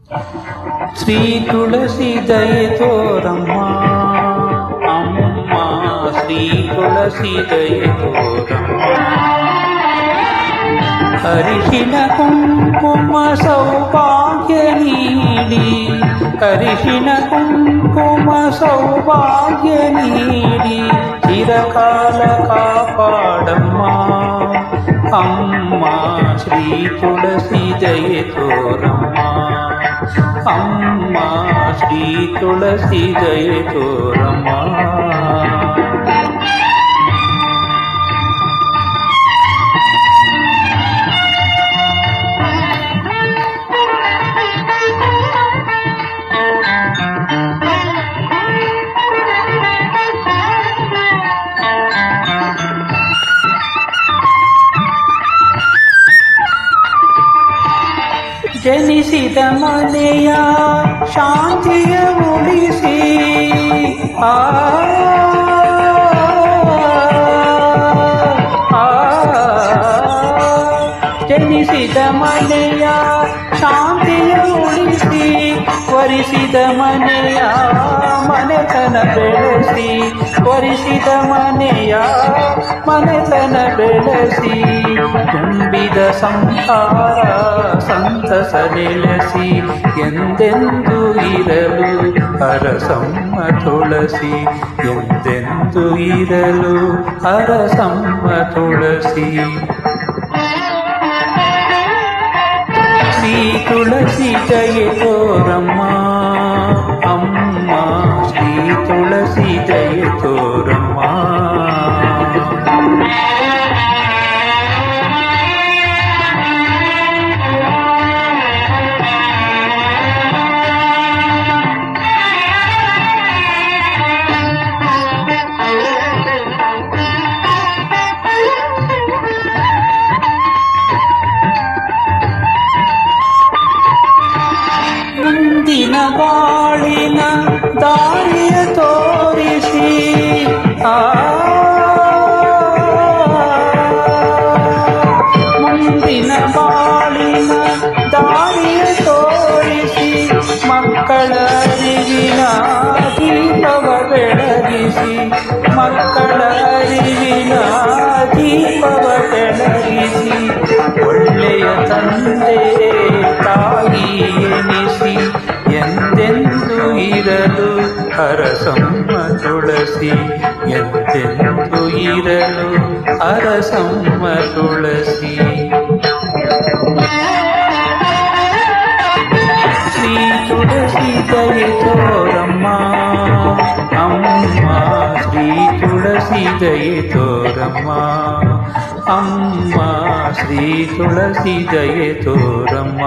ಶ್ರೀ ತುಳಸಿ ದಯೆ ತೋರಮ್ಮ ಅಮ್ಮ, ಶ್ರೀ ತುಳಸಿ ದಯೆ ತೋರಮ್ಮ. ಅರಿಶಿನ ಕುಂಕುಮ ಸೌಭಾಗ್ಯ ನೀಡಿ, ಅರಿಶಿನ ಕುಂಕುಮ ಸೌಭಾಗ್ಯ ನೀಡಿ ಚಿರಕಾಲ ಕಾಪಾಡಮ್ಮ ಅಮ್ಮ, ಶ್ರೀ ತುಳಸಿ ದಯೆ ತೋರಮ್ಮ ಅಮ್ಮ, ಶ್ರೀ ತುಳಸಿ ದಯೆ ತೋರಮ್ಮ. ಜನಿಸಿದ ಮನೆಯ ಶಾಂತಿಯ ಉಳಿಸಿ, ಜನಿಸಿದ ಮನೆಯ ಶಾಂತಿಯ ಉಳಿಸಿ, ವರಿಸಿದ ಮನೆಯ ಮನೆತನ ಬೆಳೆಸಿ, ವರಿಸಿದ ಮನೆಯ ಮನೆತನ ಬೆಳೆಸಿ, ತುಂಬಿದ ಸಂಸಾರ ಸಂತಸ ನೆಲೆಸಿ, ಎಂದೆಂದು ಇರಲು ಅರಸಮ್ಮ ತುಳಸಿ, ಎಂದೆಂದು ಇರಲು ಅರಸಮ್ಮ ತುಳಸಿ. ಶ್ರೀ ತುಳಸಿ ದಯೆ ತೋರಮ್ಮ ಅಮ್ಮ, ಶ್ರೀ ತುಳಸಿ ದಯೆ ತೋರಮ್ಮ. ಮುಂದಿನ ಬಾಳಿನ ದಾರಿಯ ತೋರಿಸಿ, ಮುಂದಿನ ಬಾಳಿನ ದಾರಿಯ ತೋರಿಸಿ, ಮಕ್ಕಳ ಅರಿವಿನ ದೀಪವ ಬೆಳಗಿಸಿ, ಮಕ್ಕಳ ಅರಿವಿನ ದೀಪವ ಬೆಳಗಿಸಿ, ಒಳ್ಳೆಯ ತಂದೆ ತಾಯಿ ಎನಿಸಿ, ಎಂದೆಂದು ಇರಲು ಅರಸಮ್ಮ ತುಳಸಿ, ಎಂದೆಂದು ಇರಲು ಅರಸಮ್ಮ ತುಳಸಿ. ಶ್ರೀ ತುಳಸಿ ದಯೆ ತೋರಮ್ಮ ಅಮ್ಮ, ಶ್ರೀ ತುಳಸಿ ದಯೆ ತೋರಮ್ಮ ಅಮ್ಮ, ಶ್ರೀ ತುಳಸಿ ದಯೆ ತೋರಮ್ಮ.